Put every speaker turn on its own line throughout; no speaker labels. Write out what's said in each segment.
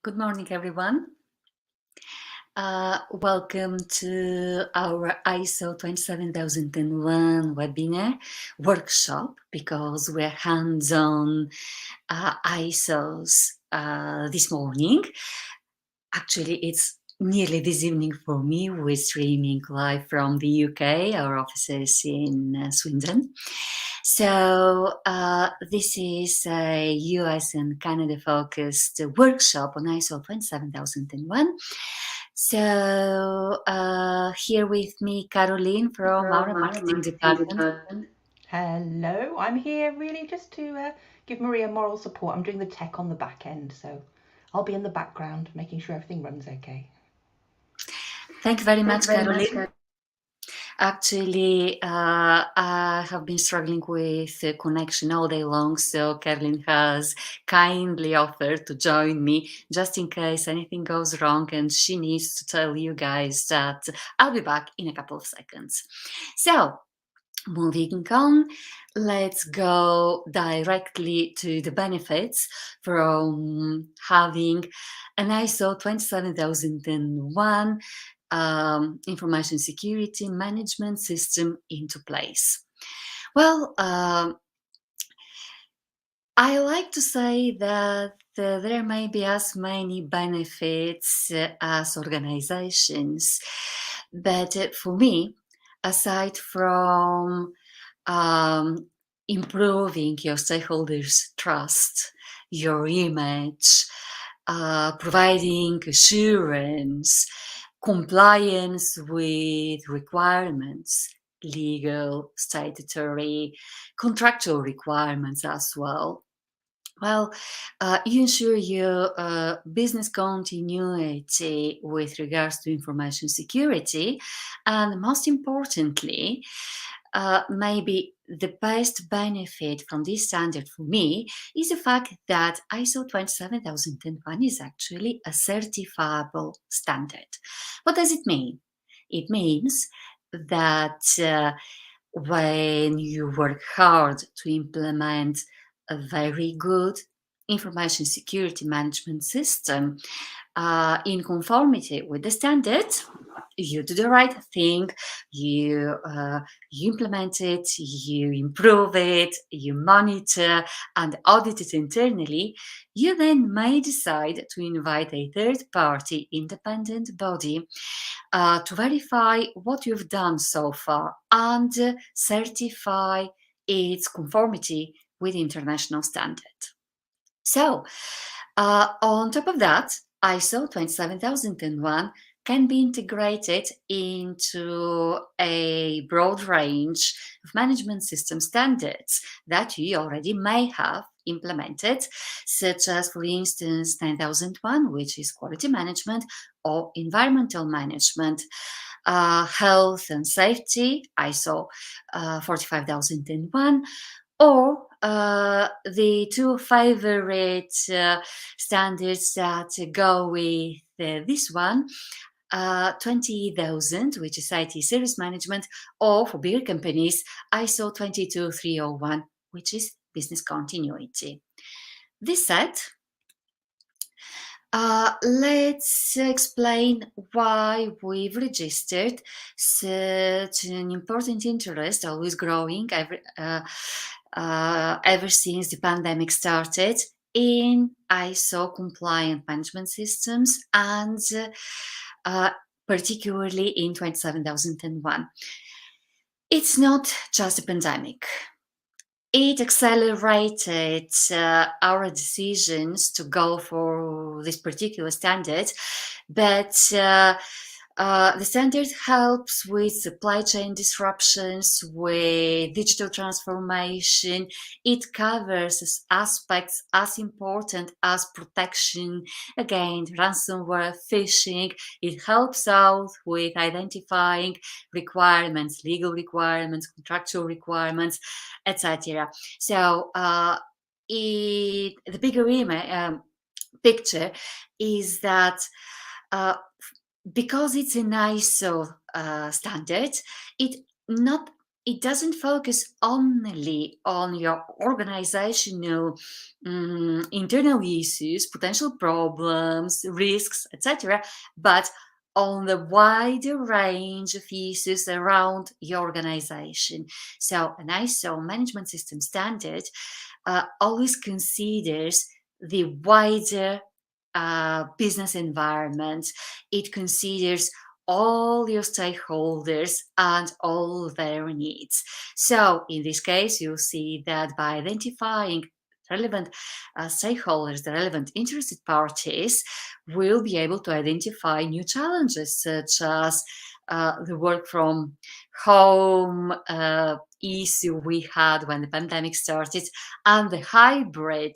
Good morning, everyone. Welcome to our ISO 27001 webinar workshop because we're hands-on ISOs this morning. Actually, it's nearly this evening for me. We're streaming live from the UK, our offices in Swindon. So this is a US and Canada focused workshop on ISO 27001. So here with me, Caroline from our marketing department.
Hello, I'm here really just to give Maria moral support. I'm doing the tech on the back end, so I'll be in the background making sure everything runs okay.
Thank you very much, Caroline. Actually, I have been struggling with connection all day long, so Caroline has kindly offered to join me just in case anything goes wrong, and she needs to tell you guys that I'll be back in a couple of seconds. So, moving on, let's go directly to the benefits from having an ISO 27001 information security management system into place. Well, I like to say that there may be as many benefits as organizations, but for me, aside from improving your stakeholders' trust, your image, providing assurance, compliance with requirements, legal, statutory, contractual requirements as well. Well, you ensure your business continuity with regards to information security, and most importantly, maybe the best benefit from this standard for me is the fact that ISO 27001 is actually a certifiable standard. What does it mean? It means that when you work hard to implement a very good information security management system in conformity with the standard, you do the right thing, you implement it, you improve it, you monitor and audit it internally. You then may decide to invite a third party independent body to verify what you've done so far and certify its conformity with international standard. So, on top of that, ISO 27001 can be integrated into a broad range of management system standards that you already may have implemented, such as, for instance, 9001, which is quality management, or environmental management, health and safety, ISO 45001, or the two favorite standards that go with this one, 20,000, which is IT service management, or for bigger companies, ISO 22301, which is business continuity. This said, let's explain why we've registered such an important interest, always growing ever since the pandemic started, in ISO compliant management systems, and particularly in 27001. It's not just a pandemic. It accelerated our decisions to go for this particular standard, but the standard helps with supply chain disruptions, with digital transformation. It covers aspects as important as protection against ransomware, phishing. It helps out with identifying requirements, legal requirements, contractual requirements, etc. So the bigger picture is that because it's an ISO standard, it not it doesn't focus only on your organizational internal issues, potential problems, risks, etc., but on the wider range of issues around your organization. So, an ISO management system standard always considers the wider business environment. It considers all your stakeholders and all their needs. So, in this case, you'll see that by identifying relevant stakeholders, the relevant interested parties, will be able to identify new challenges such as the work from home issue we had when the pandemic started and the hybrid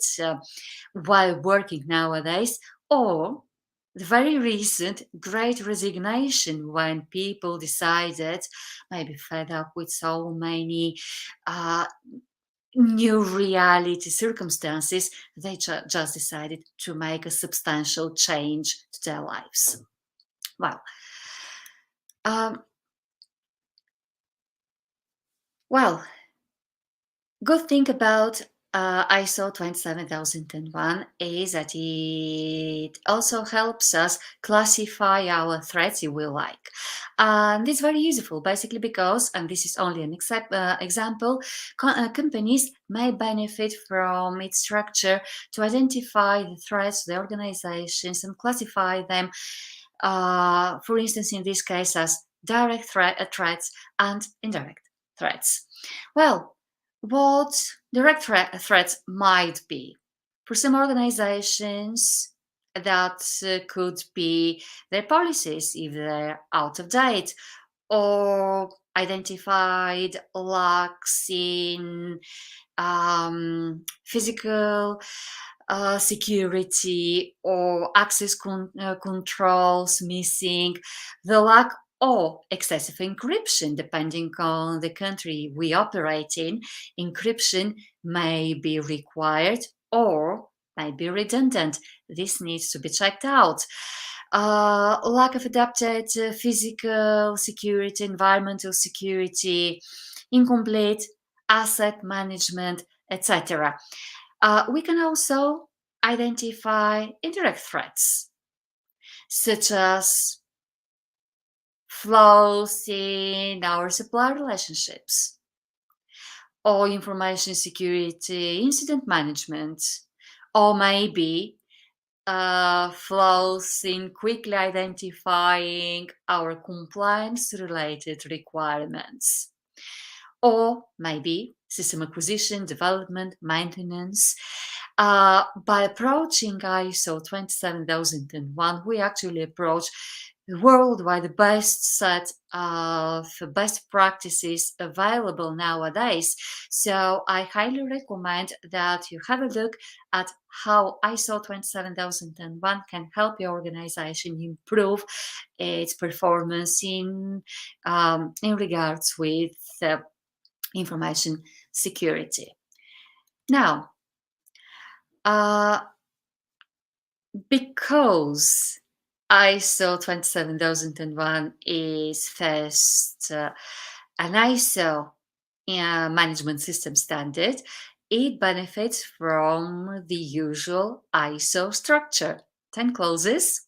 while working nowadays, or the very recent great resignation when people decided, maybe fed up with so many uh, new reality circumstances, they just decided to make a substantial change to their lives. Well, um, well, good thing about ISO 27001 is that it also helps us classify our threats if we like. And it's very useful, basically because, and this is only an example, companies may benefit from its structure to identify the threats to the organizations and classify them, for instance, in this case, as direct threats and indirect threats. Well, what direct threats might be. For some organizations, that could be their policies if they're out of date, or identified lacks in physical security or access controls missing, the lack or excessive encryption, depending on the country we operate in. Encryption may be required or may be redundant. This needs to be checked out. Lack of adapted physical security, environmental security, incomplete asset management, etc. We can also identify indirect threats, such as flaws in our supply relationships, or information security, incident management, or maybe flaws in quickly identifying our compliance-related requirements, or maybe system acquisition, development, maintenance. By approaching ISO 27001, we actually approach worldwide the best set of best practices available nowadays. So I highly recommend that you have a look at how ISO 27001 can help your organization improve its performance in regards with information security. Now, because ISO 27001 is first an ISO management system standard, it benefits from the usual ISO structure. 10 clauses.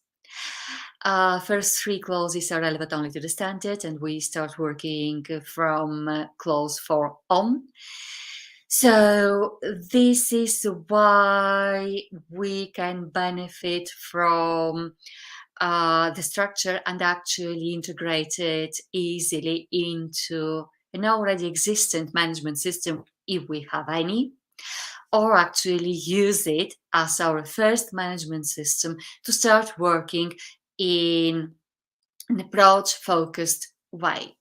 First 3 clauses are relevant only to the standard, and we start working from clause 4 on. So this is why we can benefit from the structure and actually integrate it easily into an already existent management system if we have any, or actually use it as our first management system to start working in an approach-focused way.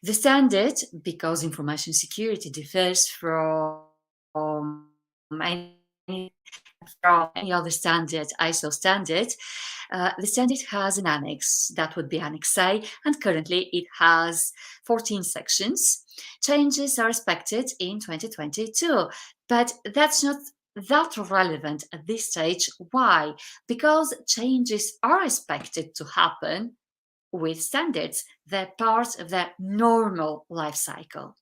The standard, because information security differs from any other standard, ISO standard, the standard has an annex, that would be Annex A, and currently it has 14 sections. Changes are expected in 2022, but that's not that relevant at this stage. Why? Because changes are expected to happen with standards. They're part of their normal life cycle.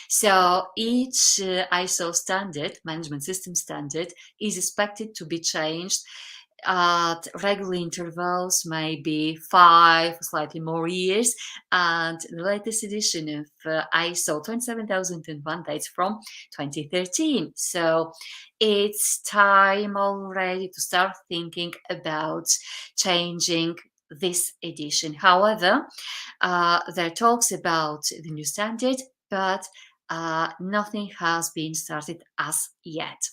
So each ISO standard, management system standard, is expected to be changed at regular intervals, maybe 5, slightly more years. And the latest edition of ISO 27001 dates from 2013. So it's time already to start thinking about changing this edition. However, there are talks about the new standard, but nothing has been started as yet.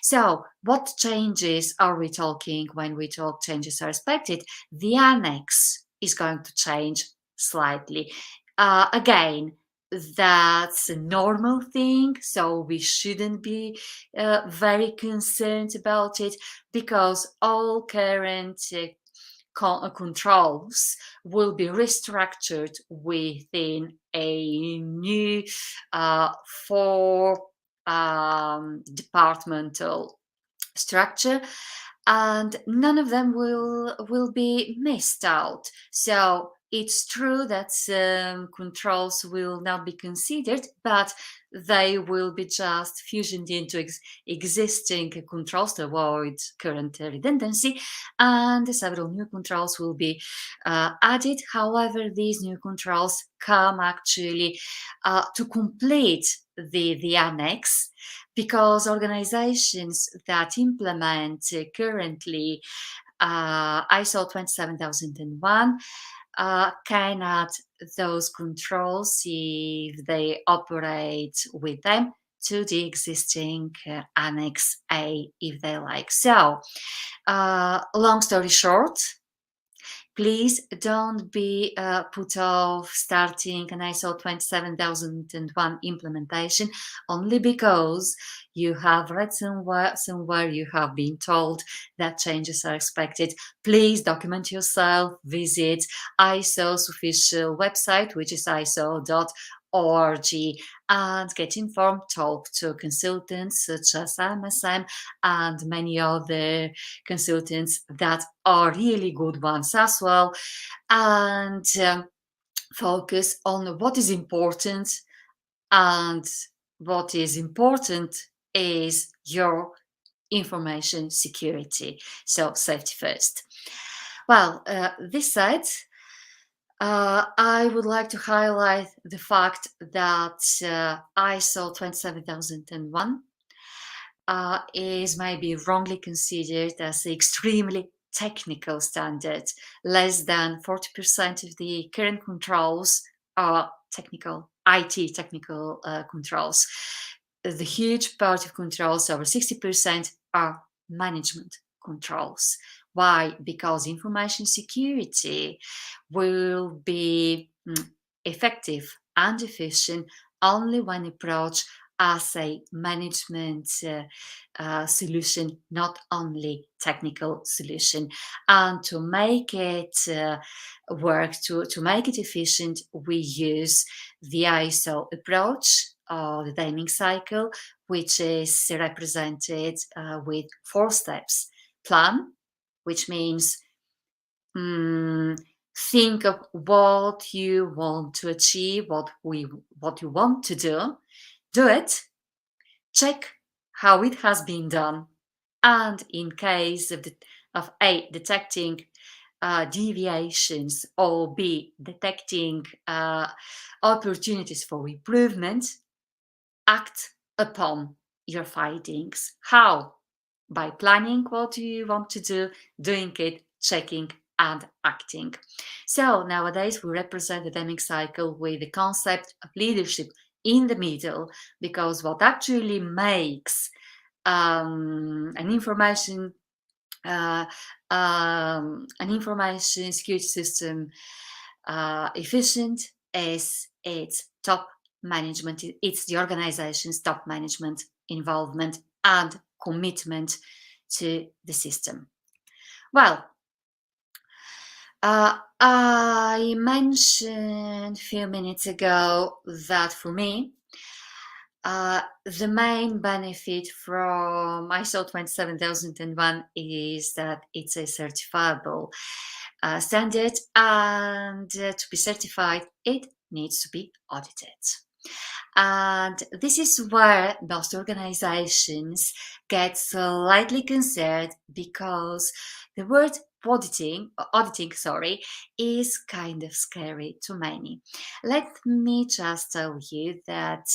So, what changes are we talking when we talk changes are expected? The annex is going to change slightly. Again, that's a normal thing, so we shouldn't be very concerned about it because all current controls will be restructured within a new four departmental structure, and none of them will be missed out. So it's true that some controls will not be considered, but they will be just fusioned into existing controls to avoid current redundancy, and several new controls will be added. However, these new controls come actually to complete the annex, because organizations that implement currently ISO 27001 can add those controls if they operate with them to the existing Annex A if they like. So, long story short, please don't be put off starting an ISO 27001 implementation only because you have read somewhere you have been told that changes are expected. Please document yourself, visit ISO's official website, which is iso.org, and get informed. Talk to consultants such as MSM and many other consultants that are really good ones as well, and focus on what is important, and what is important is your information security. So safety first. Well, this said, I would like to highlight the fact that ISO 27001 is maybe wrongly considered as an extremely technical standard. Less than 40% of the current controls are technical, IT technical controls. The huge part of controls, over 60%, are management controls. Why? Because information security will be effective and efficient only when approached as a management solution, not only technical solution. And to make it work, to make it efficient, we use the ISO approach, or the naming cycle, which is represented with 4 steps. Plan, which means think of what you want to achieve, what you want to do it, check how it has been done, and in case of A, detecting deviations, or B, detecting opportunities for improvement, act upon your findings. How? By planning what you want to do, doing it, checking, and acting. So nowadays we represent the Deming cycle with the concept of leadership in the middle, because what actually makes an information security system efficient is its top management. It's the organization's top management involvement and commitment to the system. Well, I mentioned a few minutes ago that for me, the main benefit from ISO 27001 is that it's a certifiable standard, and to be certified, it needs to be audited. And this is where most organizations get slightly concerned because the word auditing, is kind of scary to many. Let me just tell you that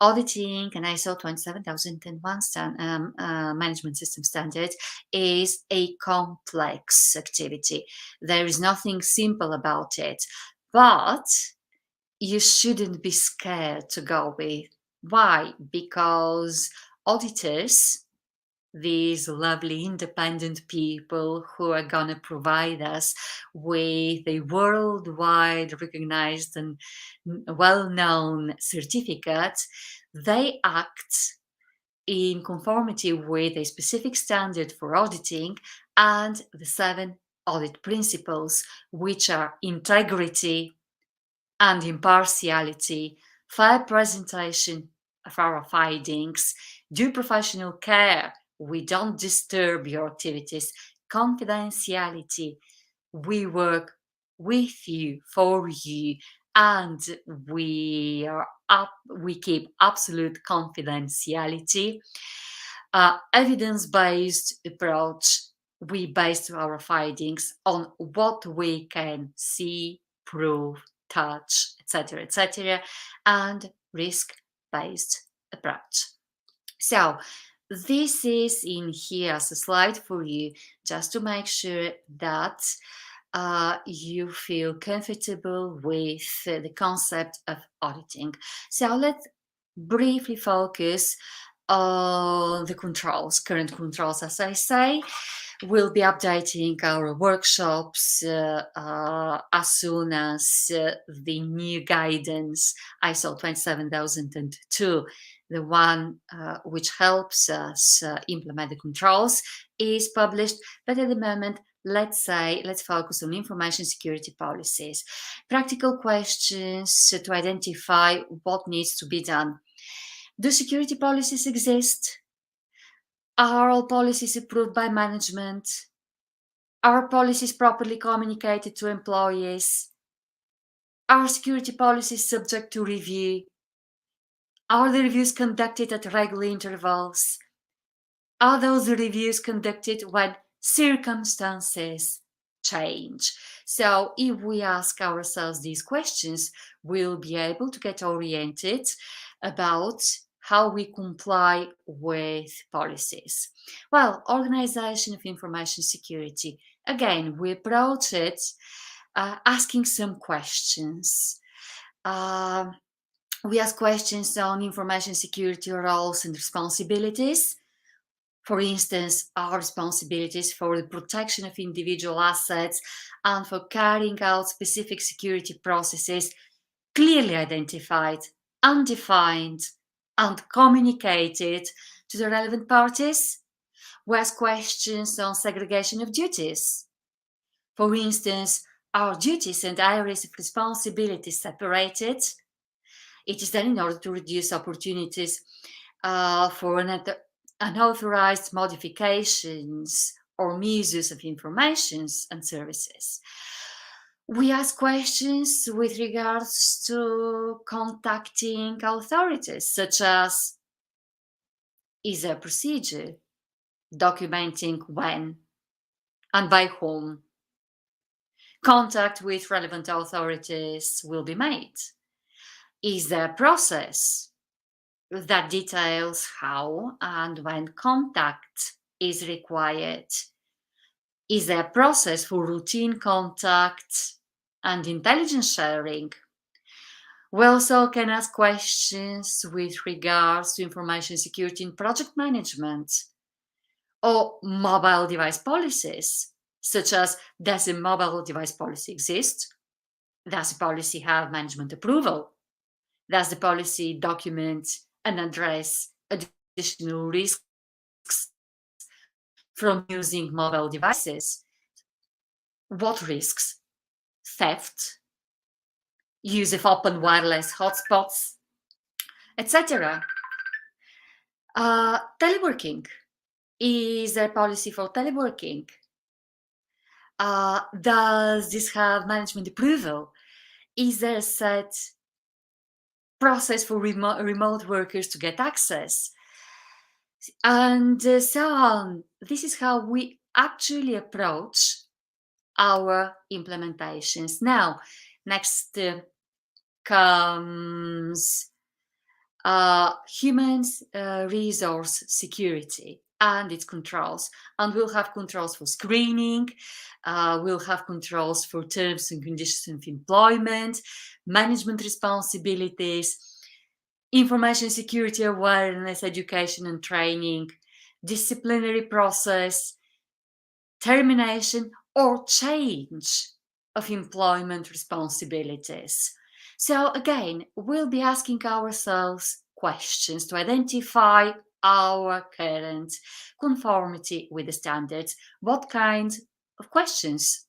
auditing an ISO 27001 management system standard is a complex activity. There is nothing simple about it, but you shouldn't be scared to go with. Why? Because auditors, these lovely independent people who are going to provide us with a worldwide recognized and well-known certificate, they act in conformity with a specific standard for auditing and the 7 audit principles, which are integrity and impartiality, fair presentation of our findings, due professional care, we don't disturb your activities, confidentiality, we work with you, for you, and we keep absolute confidentiality. Evidence-based approach, we base our findings on what we can see, prove, touch, etc., and risk-based approach. So this is in here as a slide for you, just to make sure that you feel comfortable with the concept of auditing. So let's briefly focus on the controls, current controls, as I say. We'll be updating our workshops as soon as the new guidance ISO 27002, the one which helps us implement the controls, is published. But at the moment, let's focus on information security policies. Practical questions to identify what needs to be done. Do security policies exist? Are all policies approved by management? Are policies properly communicated to employees? Are security policies subject to review? Are the reviews conducted at regular intervals? Are those reviews conducted when circumstances change? So if we ask ourselves these questions, we'll be able to get oriented about how we comply with policies. Well, organization of information security. Again, we approach it asking some questions. We ask questions on information security roles and responsibilities. For instance, our responsibilities for the protection of individual assets and for carrying out specific security processes clearly identified, undefined, and communicated to the relevant parties. We ask questions on segregation of duties. For instance, are duties and areas of responsibility separated? It is done in order to reduce opportunities for unauthorized modifications or misuse of information and services. We ask questions with regards to contacting authorities, such as, is there a procedure documenting when and by whom contact with relevant authorities will be made? Is there a process that details how and when contact is required? Is there a process for routine contact and intelligence sharing? We also can ask questions with regards to information security in project management or mobile device policies, such as, does a mobile device policy exist? Does the policy have management approval? Does the policy document and address additional risks from using mobile devices? What risks? Theft, use of open wireless hotspots, etc. Teleworking. Is there a policy for teleworking? Does this have management approval? Is there a set process for remote workers to get access, and so on. This is how we actually approach our implementations. Now, next comes human resource security and its controls. And we'll have controls for screening, we'll have controls for terms and conditions of employment, management responsibilities, information security awareness, education and training, disciplinary process, termination or change of employment responsibilities. So again, we'll be asking ourselves questions to identify our current conformity with the standards. What kind of questions?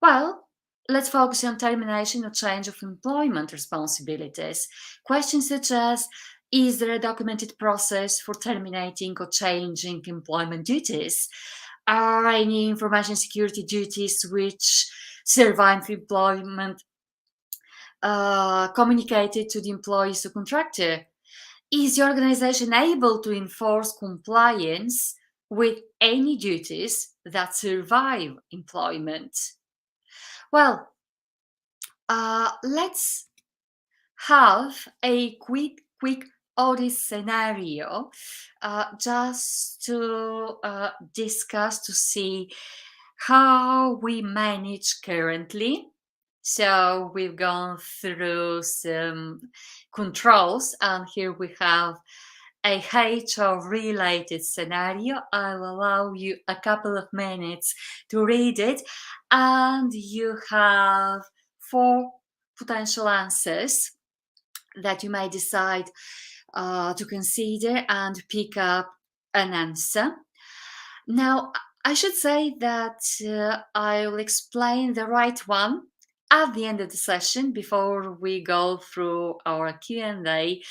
Well, let's focus on termination or change of employment responsibilities. Questions such as, is there a documented process for terminating or changing employment duties? Are any information security duties which survive employment communicated to the employees or contractor? Is the organization able to enforce compliance with any duties that survive employment? Well, let's have a quick audit scenario just to discuss, to see how we manage currently. So we've gone through some controls, and here we have a HR related scenario. I'll allow you a couple of minutes to read it, and you have 4 potential answers that you may decide to consider and pick up an answer. Now, I should say that I'll explain the right one at the end of the session before we go through our Q&A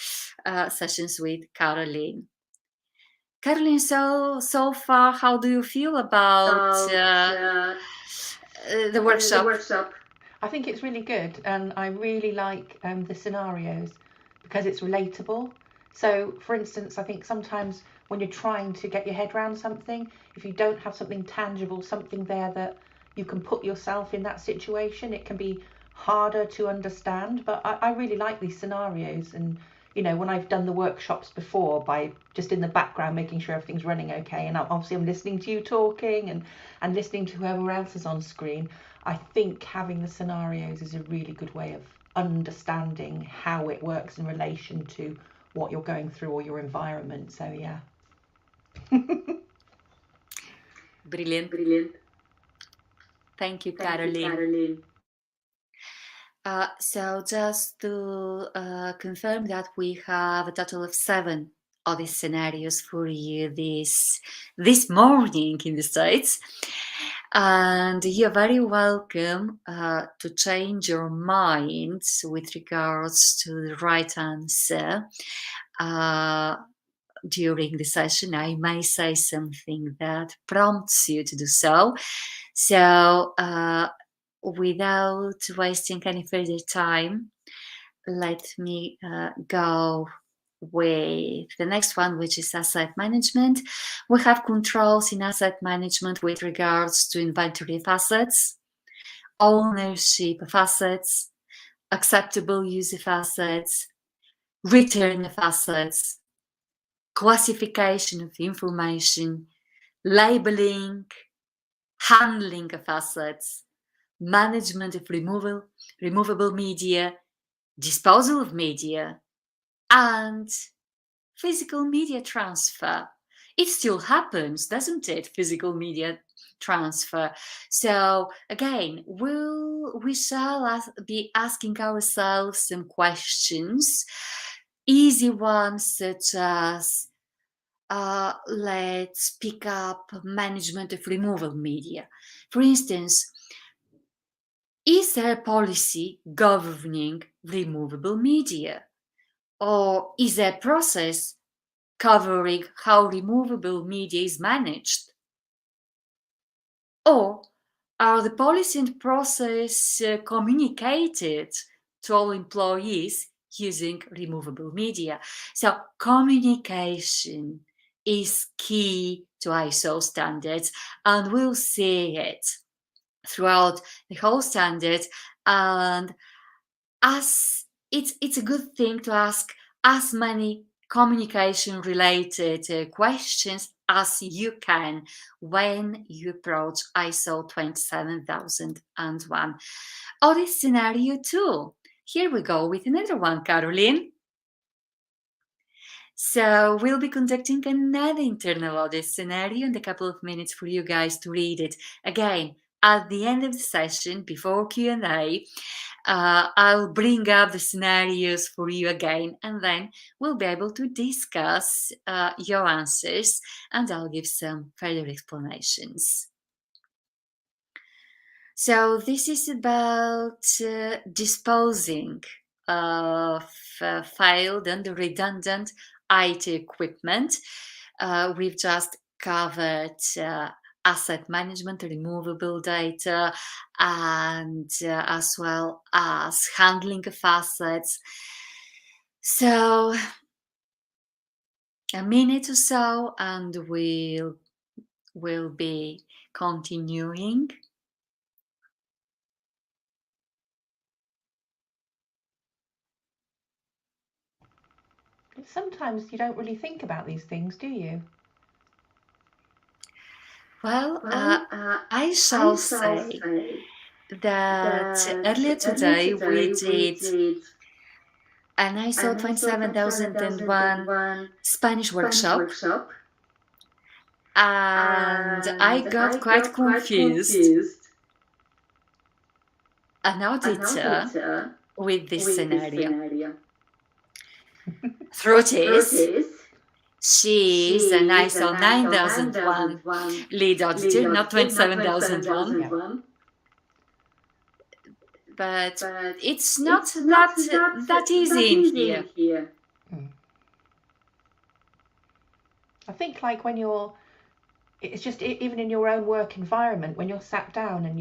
sessions with Caroline. Caroline, so far, how do you feel about the workshop?
I think it's really good, and I really like the scenarios because it's relatable. So, for instance, I think sometimes when you're trying to get your head around something, if you don't have something tangible, something there that you can put yourself in that situation, it can be harder to understand. But I really like these scenarios, and when I've done the workshops before, by just in the background making sure everything's running okay, and obviously I'm listening to you talking and listening to whoever else is on screen. I think having the scenarios is a really good way of understanding how it works in relation to what you're going through or your environment. So yeah.
Brilliant. Thank you, Caroline. So just to confirm that we have a total of 7 of these scenarios for you this morning in the States. And you're very welcome to change your minds with regards to the right answer during the session. I may say something that prompts you to do so. So without wasting any further time, let me go with the next one, which is asset management. We have controls in asset management with regards to inventory of assets, ownership of assets, acceptable use of assets, return of assets, classification of information, labeling, handling of assets, management of removable media, disposal of media, and physical media transfer. It still happens, doesn't it? Physical media transfer. So again, we shall be asking ourselves some questions, easy ones such as let's pick up management of removable media. For instance, is there a policy governing removable media? Or is there a process covering how removable media is managed? Or are the policy and process communicated to all employees using removable media. So communication is key to ISO standards, and we'll see it throughout the whole standard. And as it's a good thing to ask as many communication related questions as you can when you approach ISO 27001. Audit Scenario 2. Here we go with another one, Caroline. So we'll be conducting another internal audit scenario in a couple of minutes for you guys to read it. Again, at the end of the session, before Q&A, I'll bring up the scenarios for you again, and then we'll be able to discuss your answers, and I'll give some further explanations. So this is about disposing of failed and redundant IT equipment. We've just covered asset management, removable data, and as well as handling of assets. So a minute or so, and we'll be continuing.
Sometimes you don't really think about these things, do you?
Well, I shall say that earlier today we did an ISO 27001 Spanish workshop, and I got quite confused. An auditor with this scenario. Truth is, she is an ISO 9001 lead auditor, not 27001.
Yeah.
But it's not that easy in here.
I think like when it's just even in your own work environment, when you're sat down and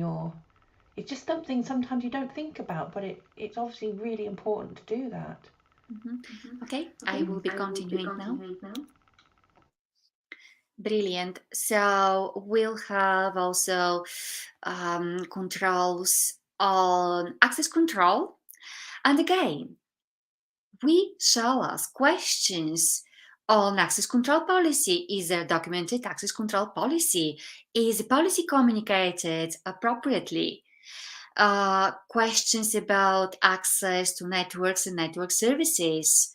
it's just something sometimes you don't think about, but it's obviously really important to do that.
Okay, I will be continuing now. Brilliant. So we'll have also controls on access control. And again, we shall ask questions on access control policy. Is there documented access control policy? Is the policy communicated appropriately? Questions about access to networks and network services.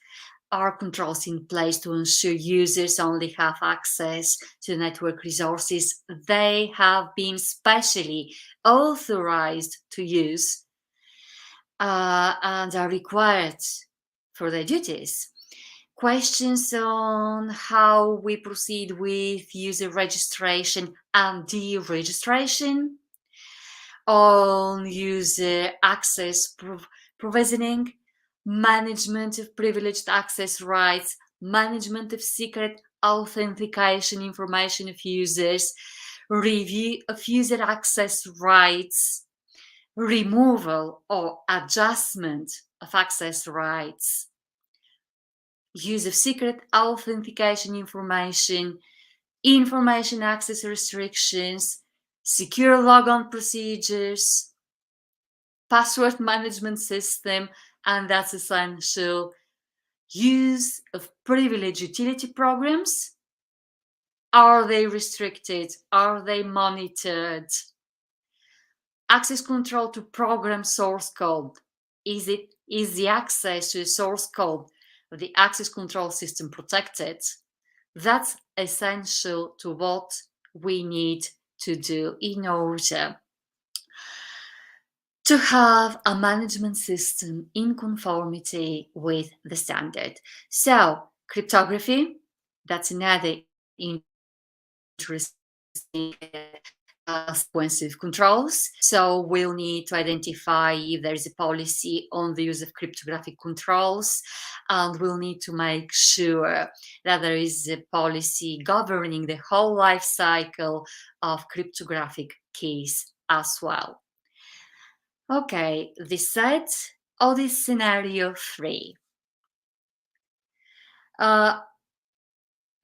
Are controls in place to ensure users only have access to network resources they have been specially authorized to use and are required for their duties? Questions on how we proceed with user registration and deregistration, on user access provisioning, management of privileged access rights, management of secret authentication information of users, review of user access rights, removal or adjustment of access rights, use of secret authentication information, information access restrictions, secure logon procedures, password management system, and that's essential. Use of privileged utility programs. Are they restricted? Are they monitored? Access control to program source code. Is the access to the source code of the access control system protected? That's essential to what we need to do in order to have a management system in conformity with the standard. So, cryptography, that's another interesting sequence of controls. So we'll need to identify if there is a policy on the use of cryptographic controls, and we'll need to make sure that there is a policy governing the whole life cycle of cryptographic keys as well. Okay, this said, Audit Scenario 3. I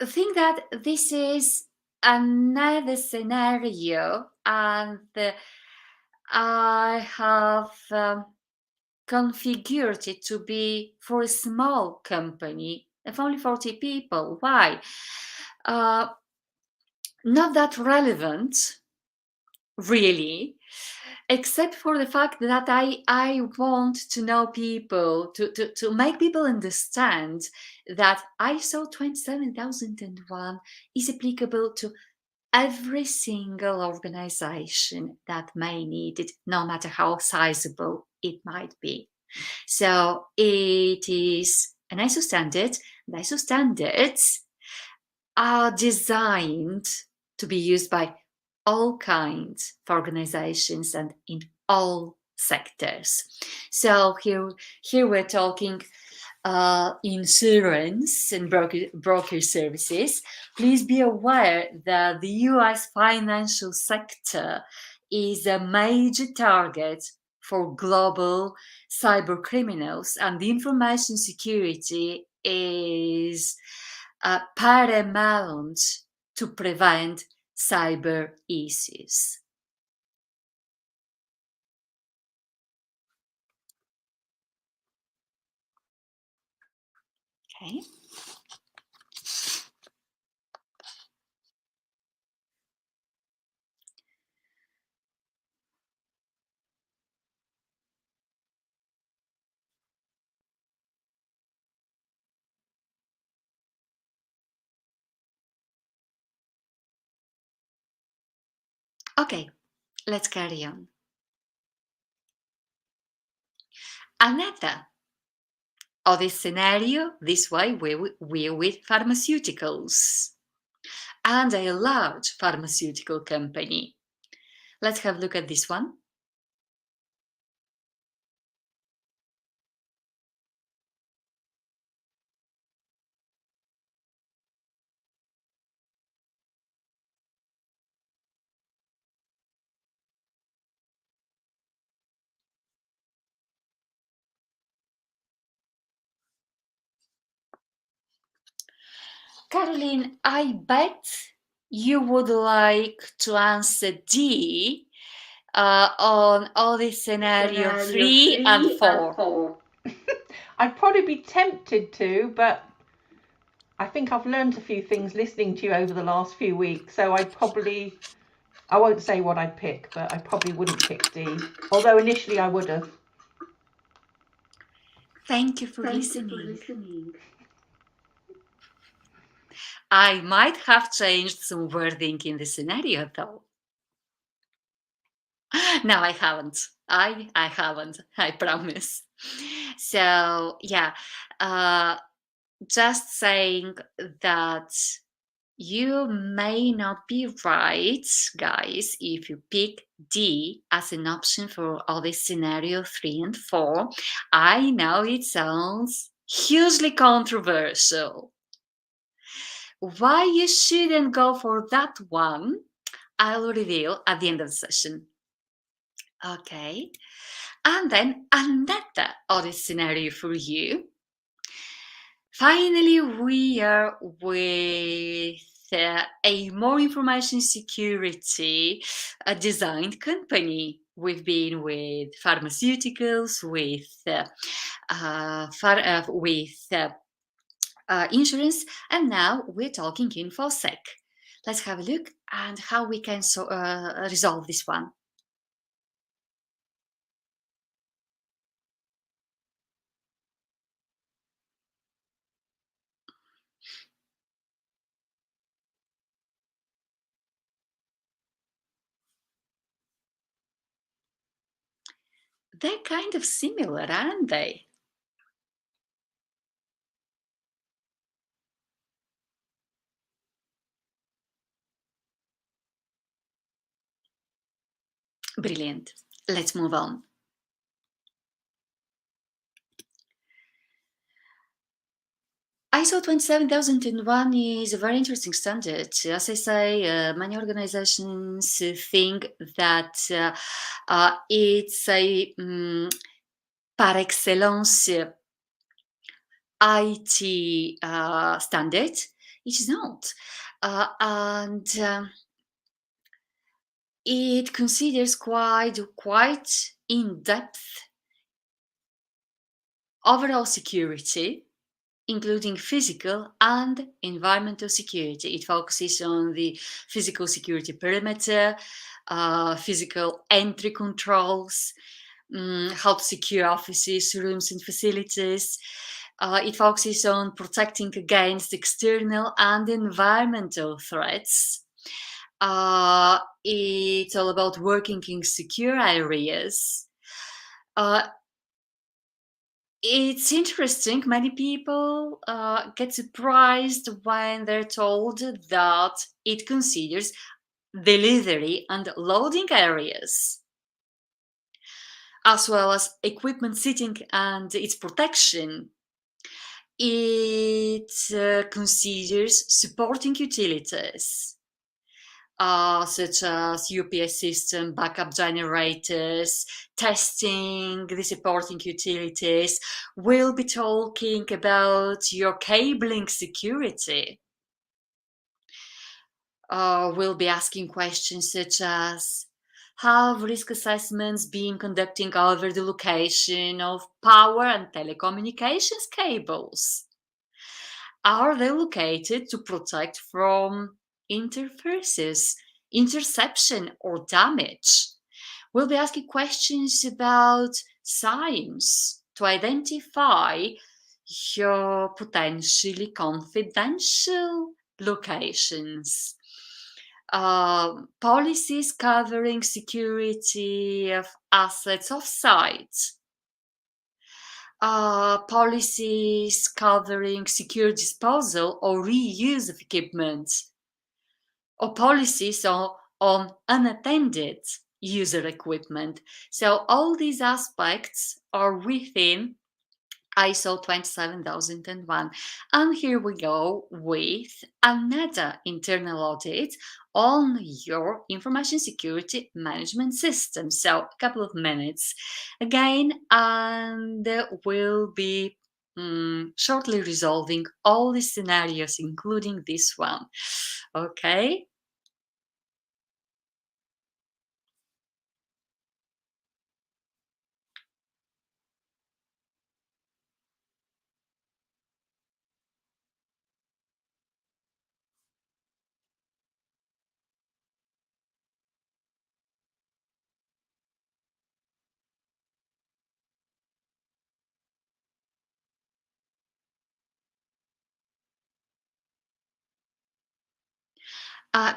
think that this is another scenario, and I have configured it to be for a small company of only 40 people. Why? Uh, Not that relevant, really, except for the fact that I want to know people, to make people understand that ISO 27001 is applicable to every single organization that may need it, no matter how sizable it might be. So it is an ISO standard. The ISO standards are designed to be used by all kinds of organizations and in all sectors. So here we're talking insurance and broker services. Please be aware that the US financial sector is a major target for global cyber criminals, and the information security is paramount to prevent cyber issues. Okay. Okay, let's carry on. Another Audit Scenario, this way we're with pharmaceuticals and a large pharmaceutical company. Let's have a look at this one. Caroline, I bet you would like to answer D on Audit Scenario 3 and 4.
I'd probably be tempted to, but I think I've learned a few things listening to you over the last few weeks, so I won't say what I'd pick, but I probably wouldn't pick D, although initially I would have.
Thank you for listening. I might have changed some wording in the scenario though. No, I haven't. I haven't, I promise. So yeah, just saying that you may not be right, guys, if you pick D as an option for all this scenario 3 and 4. I know it sounds hugely controversial. Why you shouldn't go for that one, I'll reveal at the end of the session. Okay, and then another audit scenario for you. Finally, we are with a more information security designed company. We've been with pharmaceuticals, with insurance, and now we're talking InfoSec. Let's have a look and how we can resolve this one. They're kind of similar, aren't they? Brilliant. Let's move on. ISO 27001 is a very interesting standard. As I say, many organizations think that it's a par excellence IT standard. It is not. And it considers quite in-depth overall security, including physical and environmental security. It focuses on the physical security perimeter, physical entry controls, how to secure offices, rooms, and facilities. It focuses on protecting against external and environmental threats. It's all about working in secure areas. It's interesting. Many people get surprised when they're told that it considers delivery and loading areas, as well as equipment sitting and its protection. It considers supporting utilities, such as UPS system, backup generators, testing the supporting utilities. We'll be talking about your cabling security. We'll be asking questions such as, have risk assessments been conducting over the location of power and telecommunications cables? Are they located to protect from interferences, interception, or damage? We'll be asking questions about signs to identify your potentially confidential locations. Policies covering security of assets off-site. Policies covering secure disposal or reuse of equipment, or policies on unattended user equipment. So all these aspects are within ISO 27001. And here we go with another internal audit on your information security management system. So a couple of minutes again, and we'll be shortly resolving all the scenarios, including this one. Okay.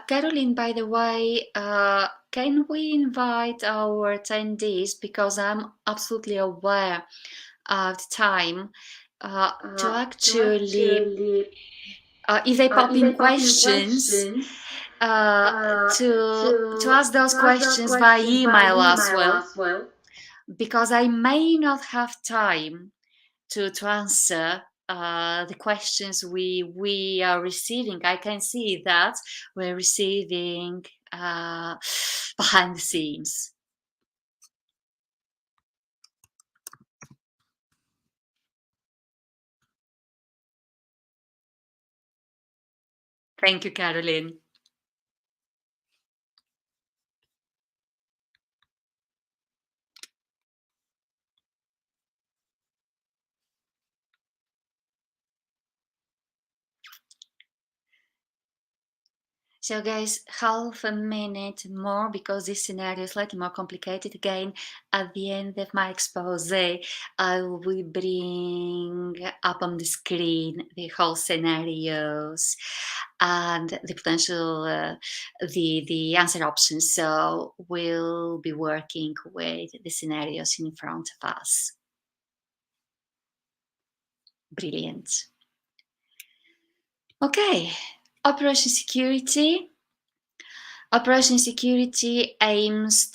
Caroline, by the way, can we invite our attendees, because I'm absolutely aware of the time, to actually, if they pop in questions, to ask those questions by email as well, because I may not have time to answer the questions we are receiving. I can see that we're receiving behind the scenes. Thank you, Caroline. So guys, half a minute more, because this scenario is slightly more complicated. Again, at the end of my expose, I will bring up on the screen the whole scenarios and the potential, the answer options. So we'll be working with the scenarios in front of us. Brilliant. Okay, operation security. Operation security aims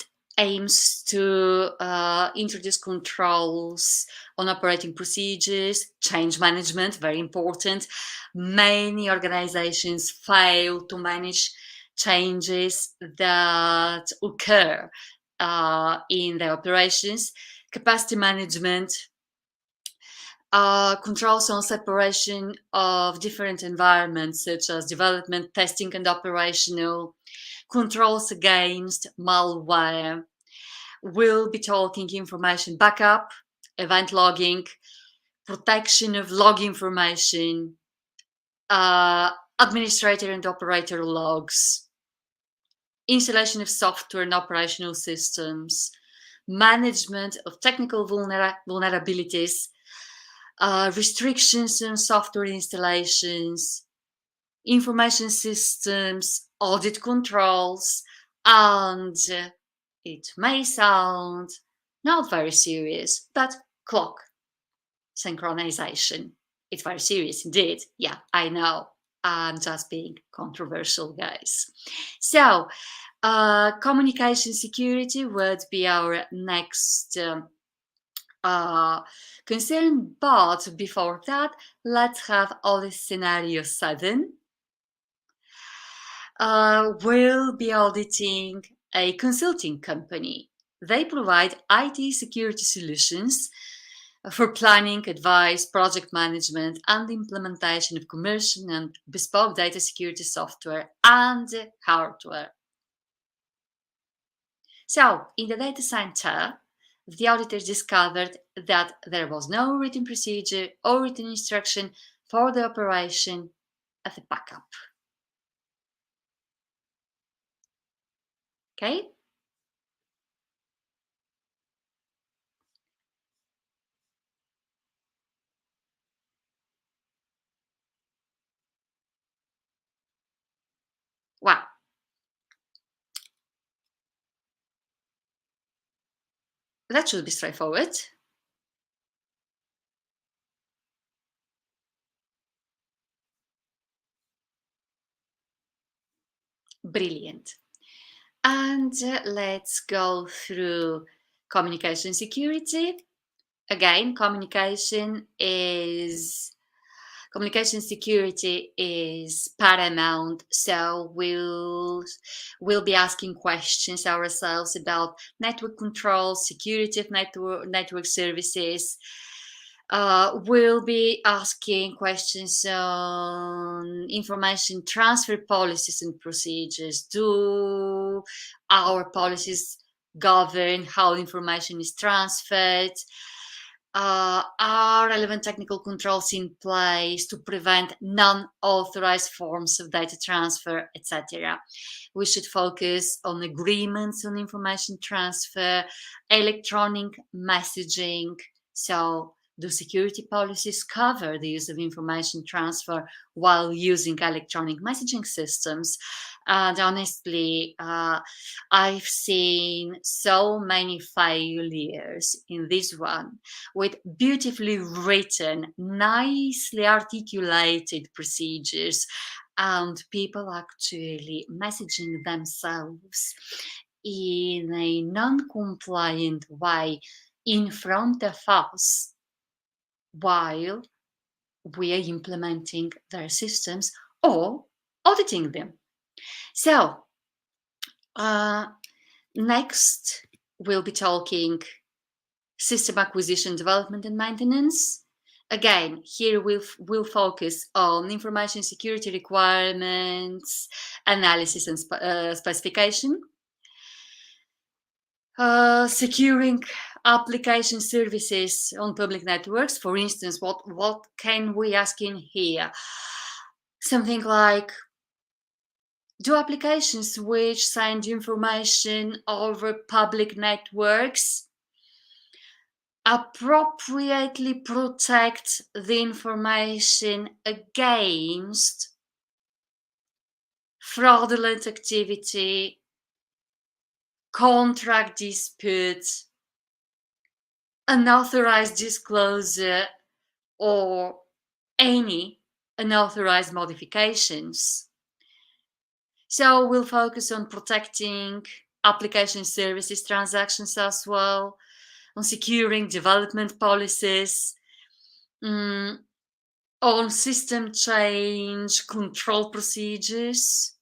to introduce controls on operating procedures, change management, very important. Many organizations fail to manage changes that occur in their operations. Capacity management, controls on separation of different environments such as development, testing, and operational, controls against malware. We'll be talking information backup, event logging, protection of log information, administrator and operator logs, installation of software and operational systems, management of technical vulnerabilities, restrictions on software installations, information systems, audit controls, and it may sound not very serious, but clock synchronization. It's very serious indeed. Yeah, I know. I'm just being controversial, guys. So, communication security would be our next concern, but before that, let's have Audit Scenario 7. We'll be auditing a consulting company. They provide IT security solutions for planning, advice, project management, and implementation of commercial and bespoke data security software and hardware. So, in the data center, the auditors discovered that there was no written procedure or written instruction for the operation of the backup. Okay? Wow. That should be straightforward. Brilliant. And let's go through communication security. Again, communication security is paramount, so we'll be asking questions ourselves about network control, security of network services. We'll be asking questions on information transfer policies and procedures. Do our policies govern how information is transferred? Are relevant technical controls in place to prevent non-authorized forms of data transfer, etc.? We should focus on agreements on information transfer, electronic messaging. So, do security policies cover the use of information transfer while using electronic messaging systems? And honestly, I've seen so many failures in this one with beautifully written, nicely articulated procedures, and people actually messaging themselves in a non compliant way in front of us while we are implementing their systems or auditing them. So, next we'll be talking system acquisition, development, and maintenance. Again, here we'll focus on information security requirements, analysis and specification, securing application services on public networks. For instance, what can we ask in here? Something like, do applications which send information over public networks appropriately protect the information against fraudulent activity, contract disputes, unauthorized disclosure, or any unauthorized modifications? So we'll focus on protecting application services transactions as well, on securing development policies, on system change control procedures,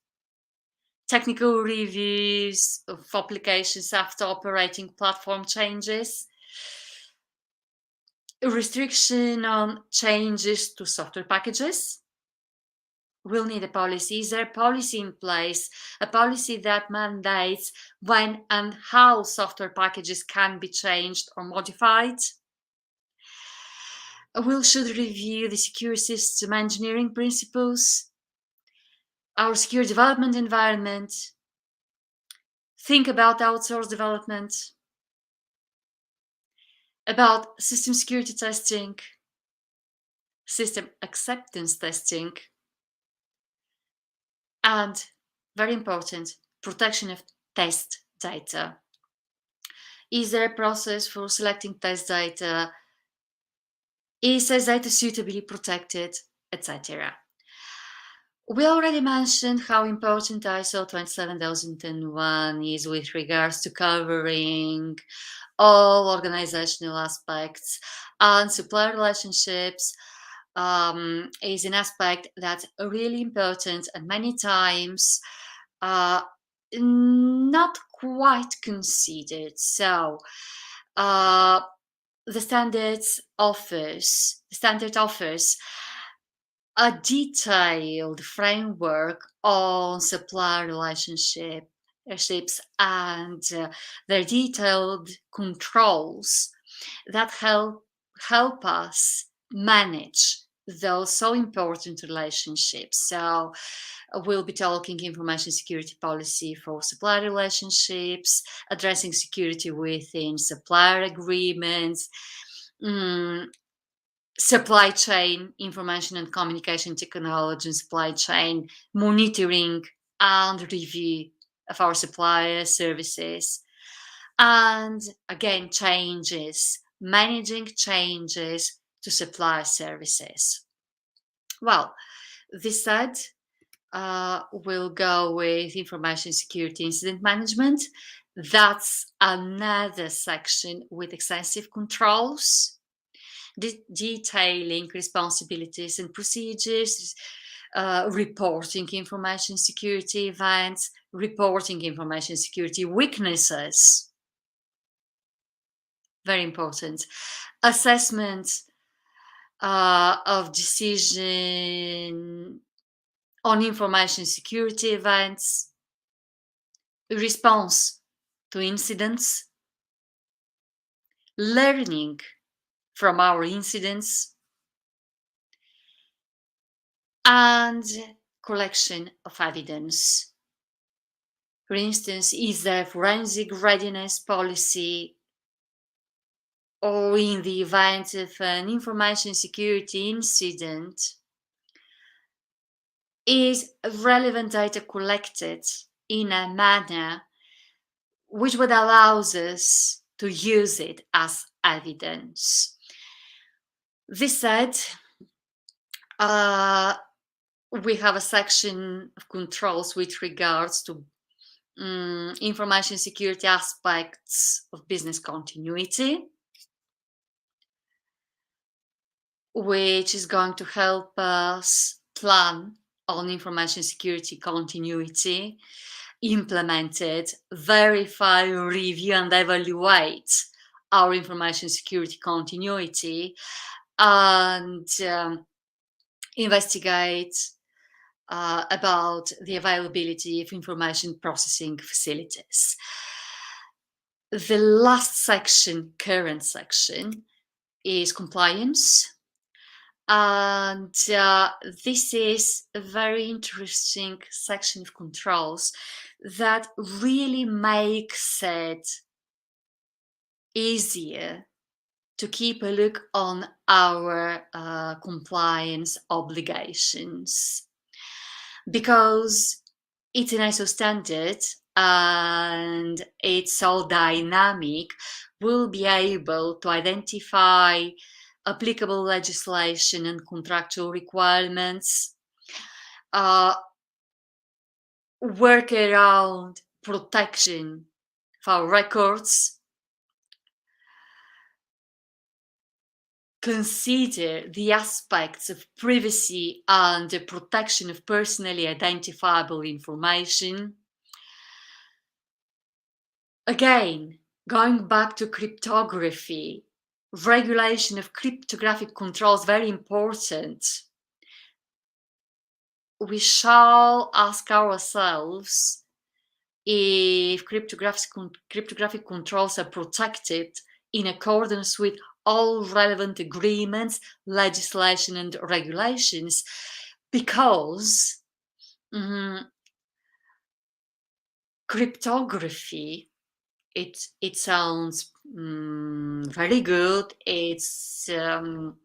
technical reviews of applications after operating platform changes. A restriction on changes to software packages. We'll need a policy. Is there a policy in place? A policy that mandates when and how software packages can be changed or modified. We should review the secure system engineering principles, our secure development environment, think about outsourced development, about system security testing, system acceptance testing, and, very important, protection of test data. Is there a process for selecting test data? Is test data suitably protected, etc.? We already mentioned how important ISO 27001 is with regards to covering all organizational aspects, and supplier relationships is an aspect that's really important and many times not quite considered. So the standard offers a detailed framework on supplier relationships and their detailed controls that help us manage those so important relationships. So we'll be talking information security policy for supplier relationships, addressing security within supplier agreements, supply chain information and communication technology, and supply chain monitoring and review of our supplier services. And again, managing changes to supplier services. Well, this said, we'll go with information security incident management. That's another section with extensive controls, detailing responsibilities and procedures, reporting information security events, reporting information security weaknesses. Very important. Assessment of decision on information security events, response to incidents, learning from our incidents, and collection of evidence. For instance, is there forensic readiness policy, or in the event of an information security incident, is relevant data collected in a manner which would allow us to use it as evidence. This said, we have a section of controls with regards to information security aspects of business continuity, which is going to help us plan on information security continuity, implement it, verify, review, and evaluate our information security continuity, and investigate about the availability of information processing facilities. The last section, current section, is compliance. And this is a very interesting section of controls that really makes it easier to keep a look on our compliance obligations, because it's an ISO standard and it's so dynamic. We'll be able to identify applicable legislation and contractual requirements, work around protection of our records, consider the aspects of privacy and the protection of personally identifiable information. Again, going back to cryptography, regulation of cryptographic controls, very important. We shall ask ourselves if cryptographic controls are protected in accordance with all relevant agreements, legislation, and regulations, because cryptography, it sounds very good. It's in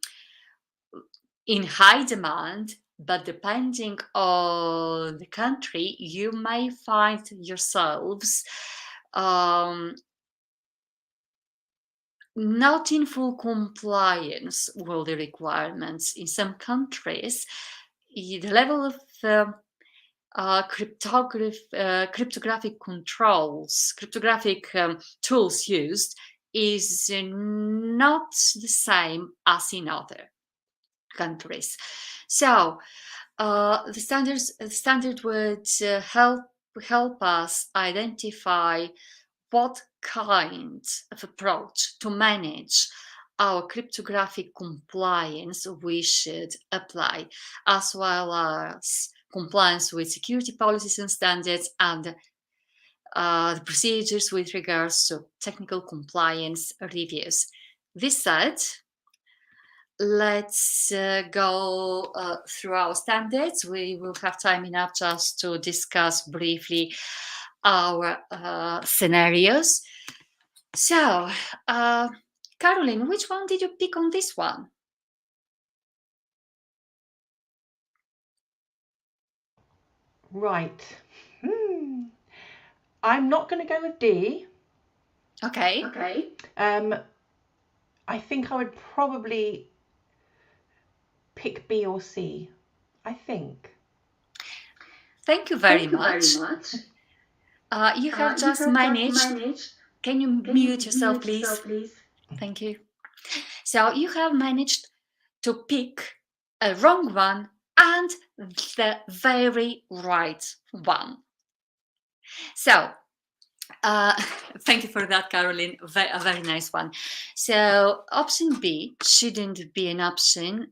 high demand, but depending on the country, you may find yourselves not in full compliance with the requirements. In some countries, the level of cryptographic controls, cryptographic tools used is not the same as in other countries. So the standard would help us identify what kind of approach to manage our cryptographic compliance we should apply, as well as compliance with security policies and standards, and the procedures with regards to technical compliance reviews. This said, let's go through our standards. We will have time enough just to discuss briefly our scenarios. So, Caroline, which one did you pick on this one?
Right. I'm not going to go with D.
Okay.
I think I would probably pick B or C. I think.
Thank you very much. You have just managed. Can you mute yourself, please? Thank you. So you have managed to pick a wrong one and the very right one. So thank you for that, Caroline. A very nice one. So option B shouldn't be an option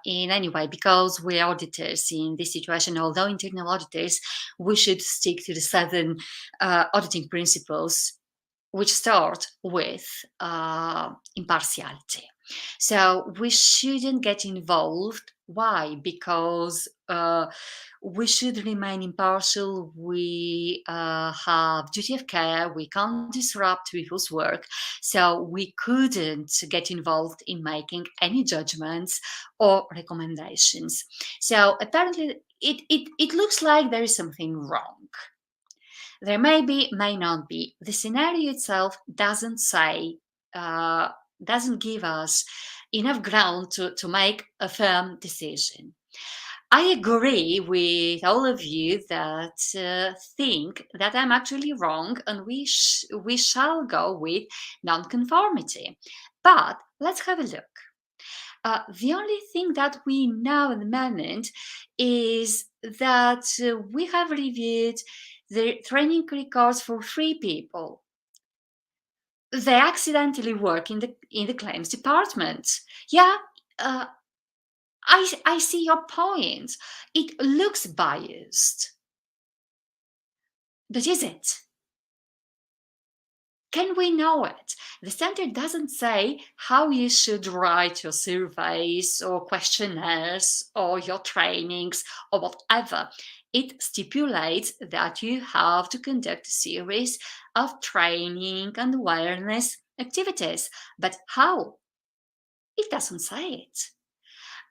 in any way, because we're auditors in this situation. Although internal auditors, we should stick to the 7 auditing principles, which start with impartiality. So we shouldn't get involved. Why? Because we should remain impartial. We have duty of care. We can't disrupt people's work. So we couldn't get involved in making any judgments or recommendations. So apparently it looks like there is something wrong. There may be, may not be. The scenario itself doesn't say, doesn't give us enough ground to make a firm decision. I agree with all of you that think that I'm actually wrong, and we shall go with non-conformity. But let's have a look. The only thing that we know at the moment is that we have reviewed the training records for 3 people. They accidentally work in the claims department. Yeah, I see your point. It looks biased. But is it? Can we know it? The standard doesn't say how you should write your surveys or questionnaires or your trainings or whatever. It stipulates that you have to conduct a series of training and awareness activities. But how? It doesn't say it.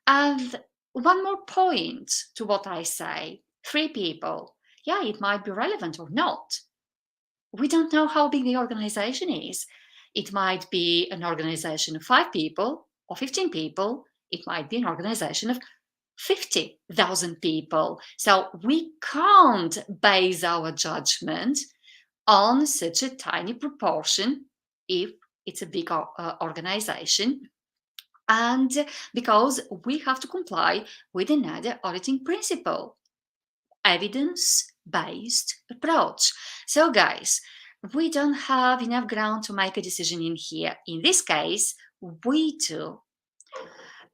And one more point to what I say. 3 people. Yeah, it might be relevant or not. We don't know how big the organization is. It might be an organization of 5 people or 15 people. It might be an organization of 50,000 people. So we can't base our judgment on such a tiny proportion if it's a big organization. And because we have to comply with another auditing principle, evidence-based approach. So guys, we don't have enough ground to make a decision in here. In this case, we do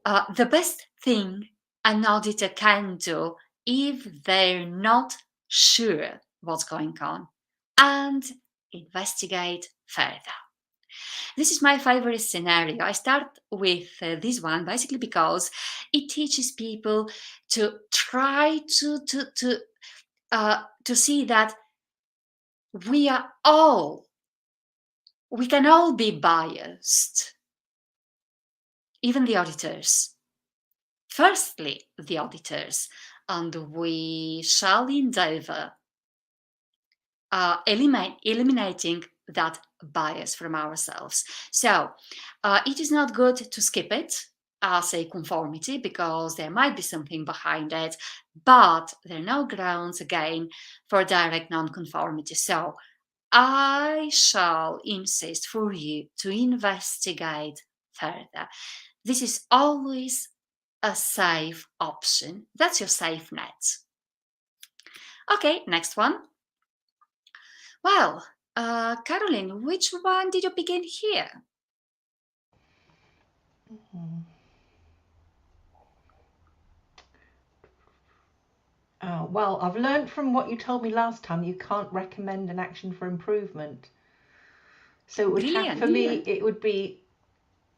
the best thing an auditor can do if they're not sure what's going on and investigate further. This is my favorite scenario. I start with this one basically because it teaches people to try to see that we can all be biased, even the auditors. Firstly, the auditors, and we shall endeavor eliminating that bias from ourselves. So it is not good to skip it as a conformity because there might be something behind it, but there are no grounds again for direct non-conformity. So I shall insist for you to investigate further. This is always a safe option. That's your safe net. Okay, next one. Well, Caroline, which one did you begin here?
Oh, well, I've learned from what you told me last time, you can't recommend an action for improvement. So it would have, for me, it would be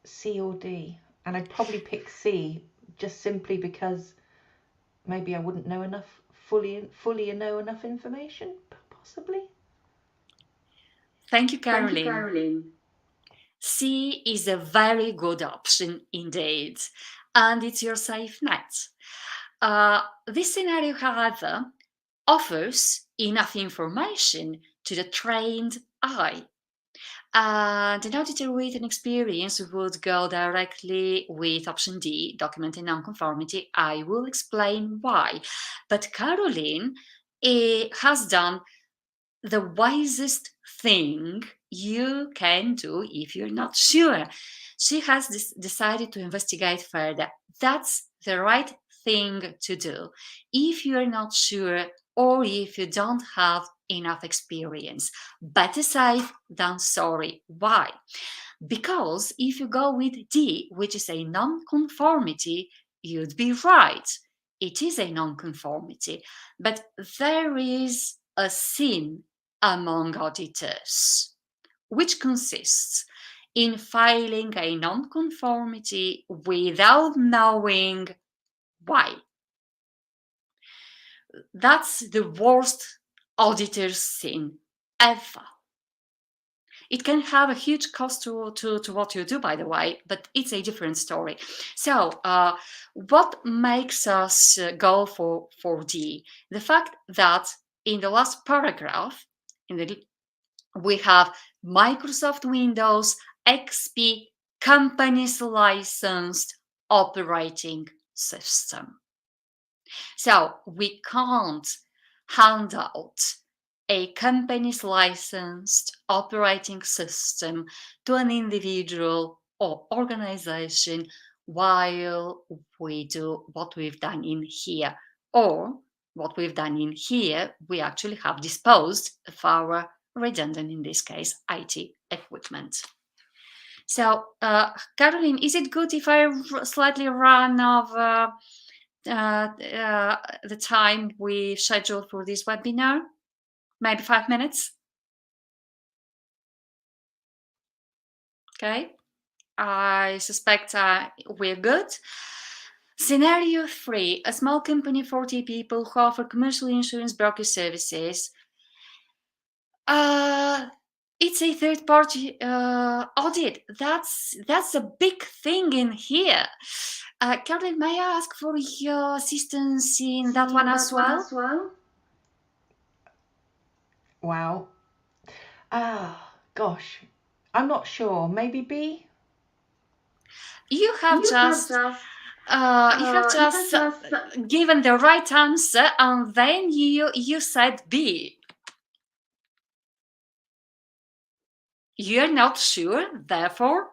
C or D. And I'd probably pick C just simply because maybe I wouldn't know enough, fully know enough information, possibly.
Thank you, Caroline. C is a very good option indeed, and it's your safe net. This scenario, however, offers enough information to the trained eye. And an auditor with an experience would go directly with option D, documenting nonconformity. I will explain why. But Caroline has done the wisest thing you can do if you're not sure. She has decided to investigate further. That's the right thing to do. If you're not sure or if you don't have enough experience, better safe than sorry. Why? Because if you go with D, which is a non-conformity, you'd be right. It is a non-conformity, but there is a sin among auditors, which consists in filing a non-conformity without knowing why. That's the worst auditor's sin ever. It can have a huge cost to what you do, by the way, but it's a different story. So what makes us go for D? The fact that in the last paragraph, we have Microsoft Windows XP company's licensed operating system. So we can't hand out a company's licensed operating system to an individual or organization while we do what we've done in here. Or what we've done in here, we actually have disposed of our redundant, in this case, IT equipment. So, Caroline, is it good if I slightly run over the time we scheduled for this webinar? Maybe 5 minutes? Okay, I suspect we're good. Scenario 3, a small company, 40 people who offer commercial insurance broker services. It's a third-party audit. That's a big thing in here. Caroline, may I ask for your assistance in that one as well?
Wow. Gosh. I'm not sure. Maybe B?
You have just given the right answer, and then you said B. You're not sure, therefore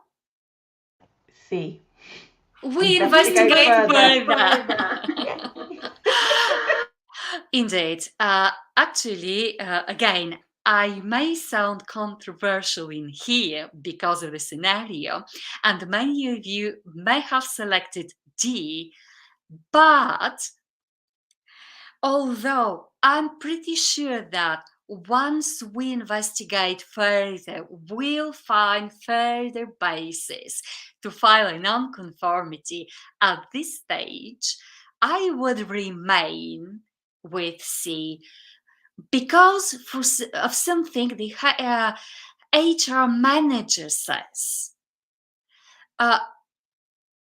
C.
we investigate further. Indeed. Actually, again, I may sound controversial in here because of the scenario, and many of you may have selected D, but although I'm pretty sure that once we investigate further, we'll find further basis to file a non-conformity at this stage, I would remain with C because of something the HR manager says. The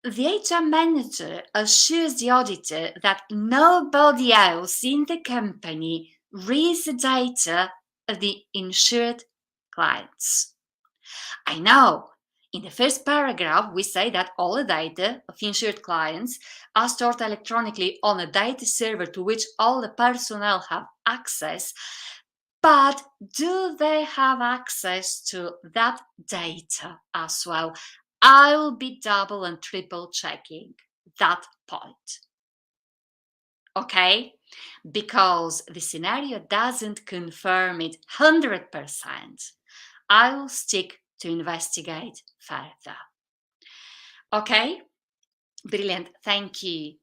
HR manager assures the auditor that nobody else in the company reads the data of the insured clients. I know, in the first paragraph, we say that all the data of insured clients are stored electronically on a data server to which all the personnel have access. But do they have access to that data as well? I'll be double and triple checking that point. Okay? Because the scenario doesn't confirm it 100%. I'll stick to investigate further. Okay? Brilliant. Thank you.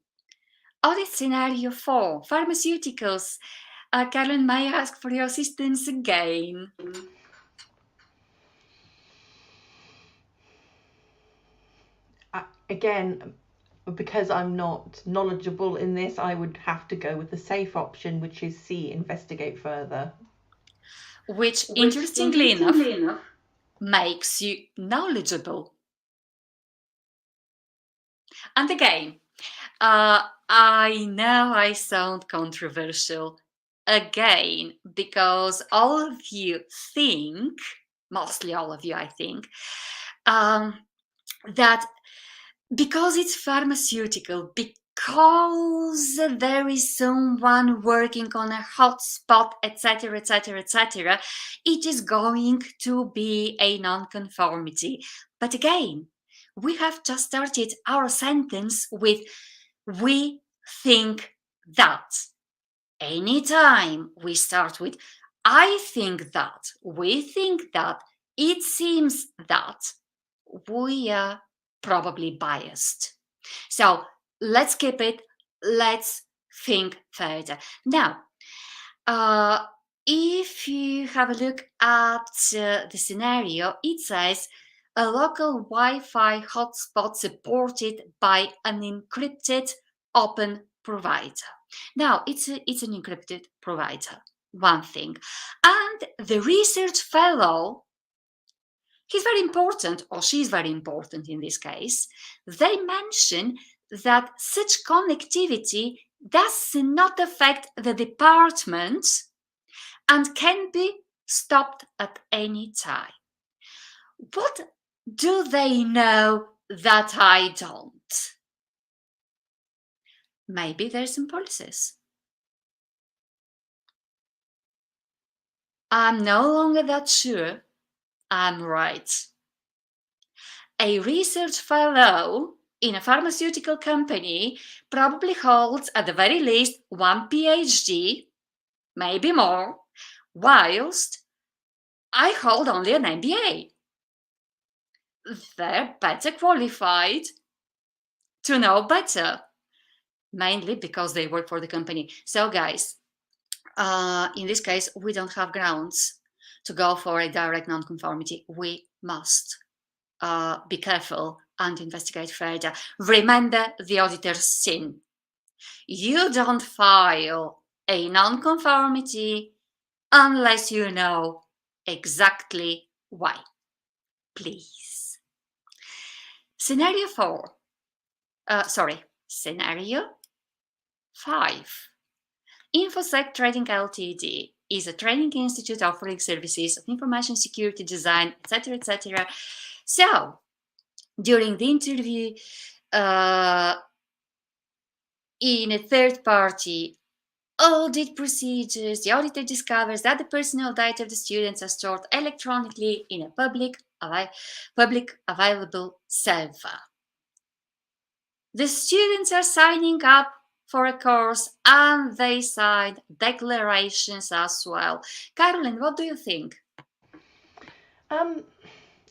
Audit scenario 4, pharmaceuticals. Carolyn, may I ask for your assistance again?
Again, because I'm not knowledgeable in this, I would have to go with the safe option, which is C, investigate further.
Which interestingly enough, makes you knowledgeable. And again, I know I sound controversial again because all of you think, mostly all of you, I think, that because it's pharmaceutical, because there is someone working on a hotspot, etc., etc., etc., it is going to be a non-conformity. But again, we have just started our sentence with "we think that." Anytime we start with "I think that," "we think that," "it seems that," we are probably biased. So let's keep it, let's think further. Now, if you have a look at the scenario, it says a local Wi-Fi hotspot supported by an encrypted open provider. Now, it's an encrypted provider, one thing. And the research fellow, he's very important, or she's very important in this case, they mention that such connectivity does not affect the department and can be stopped at any time. What do they know that I don't? Maybe there's some policies. I'm no longer that sure I'm right. A research fellow in a pharmaceutical company probably holds at the very least one PhD, maybe more, whilst I hold only an MBA. They're better qualified to know better, mainly because they work for the company. So guys, in this case, we don't have grounds to go for a direct non-conformity. We must be careful and investigate further. Remember the auditor's sin. You don't file a non-conformity unless you know exactly why. Please. Scenario 5. InfoSec Trading Ltd is a training institute offering services of information security design, etc., etc. So, during the interview, in a third-party audit procedures, the auditor discovers that the personal data of the students are stored electronically in a public available server. The students are signing up for a course, and they signed declarations as well. Caroline, what do you think?
I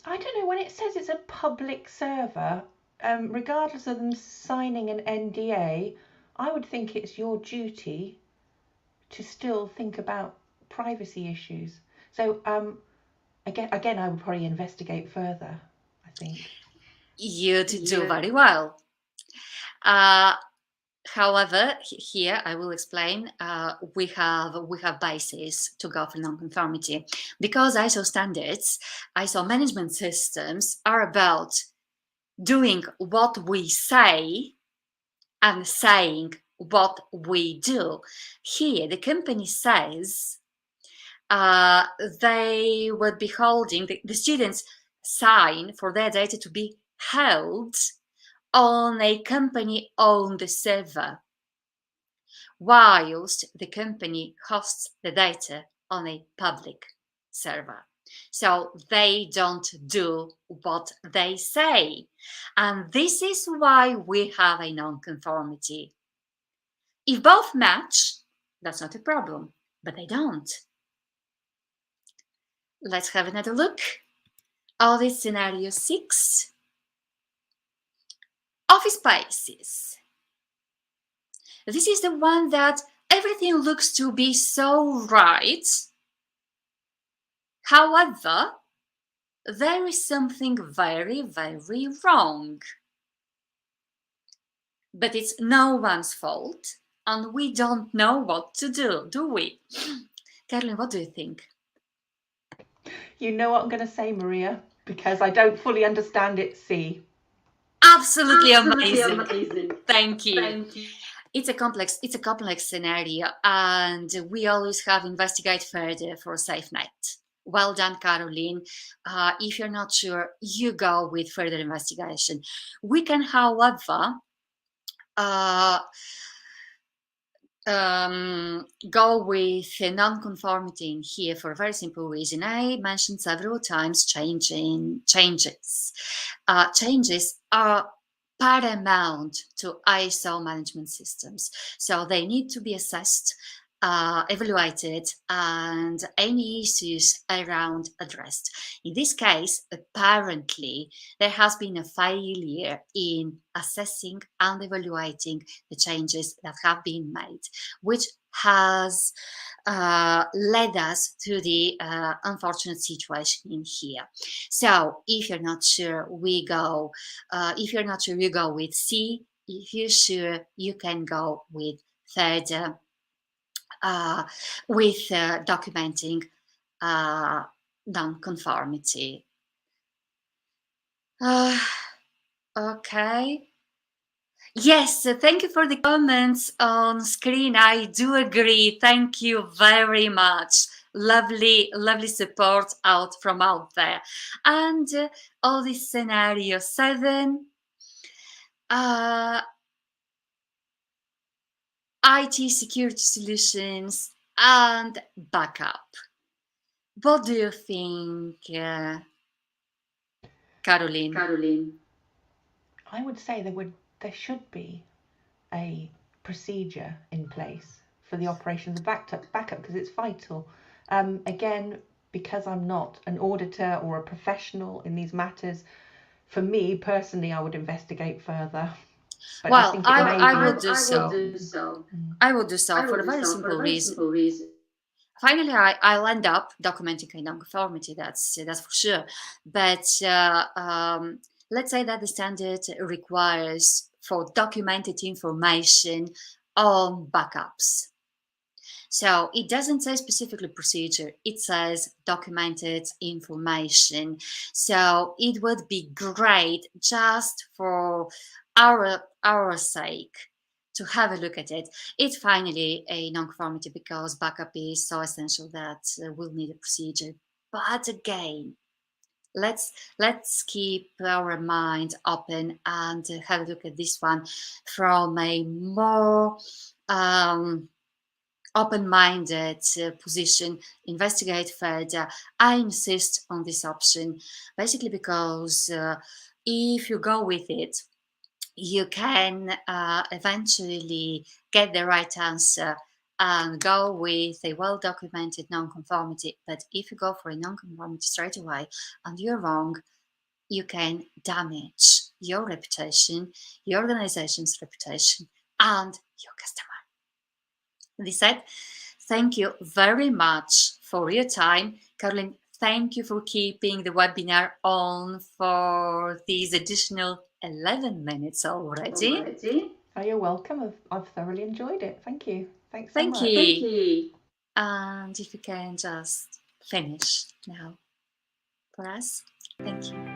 don't know, when it says it's a public server, regardless of them signing an NDA, I would think it's your duty to still think about privacy issues. So again, I would probably investigate further, I think.
You do very well. However, here I will explain. We have basis to go for non-conformity because ISO standards, ISO management systems are about doing what we say and saying what we do. Here, the company says they would be holding the students sign for their data to be held on a company-owned server, whilst the company hosts the data on a public server. So they don't do what they say. And this is why we have a non-conformity. If both match, that's not a problem, but they don't. Let's have another look. Audit Scenario 6. Office spaces. This is the one that everything looks to be so right. However, there is something very, very wrong. But it's no one's fault, and we don't know what to do we? Caroline, what do you think?
You know what I'm going to say, Maria, because I don't fully understand it. C.
Absolutely amazing. Thank you. It's a complex scenario, and we always have investigate further for a safe net. Well done, Caroline. If you're not sure, you go with further investigation. We can, however, go with a non-conformity in here for a very simple reason. I mentioned several times changes. Changes are paramount to ISO management systems, so they need to be assessed, evaluated, and any issues around addressed. In this case, apparently, there has been a failure in assessing and evaluating the changes that have been made, which has led us to the unfortunate situation in here. So if you're not sure, you go with C. If you're sure, you can go with third, documenting non-conformity. Okay. Yes, thank you for the comments on screen. I do agree. Thank you very much. Lovely, lovely support out there. And all this scenario 7. IT security solutions and backup. What do you think, Caroline?
I would say there should be a procedure in place for the operation of the backup because it's vital. Again, because I'm not an auditor or a professional in these matters, for me personally, I would investigate further. But
well, I will do so. I will do so for a very simple reason. Finally, I'll end up documenting a non-conformity. That's for sure. But let's say that the standard requires for documented information on backups. So it doesn't say specifically procedure, it says documented information. So it would be great just for our sake to have a look at it. It's finally a non-conformity because backup is so essential that we'll need a procedure. But again, let's keep our mind open and have a look at this one from a more open-minded position, investigate further. I insist on this option basically because if you go with it, you can eventually get the right answer and go with a well-documented non-conformity. But if you go for a non-conformity straight away and you're wrong, you can damage your reputation, your organization's reputation, and your customer. This said, thank you very much for your time. Caroline, thank you for keeping the webinar on for these additional 11 minutes already.
Oh, you're welcome. I've thoroughly enjoyed it. Thank you. Thanks so
Thank
much.
you. And if you can just finish now for us. Thank you.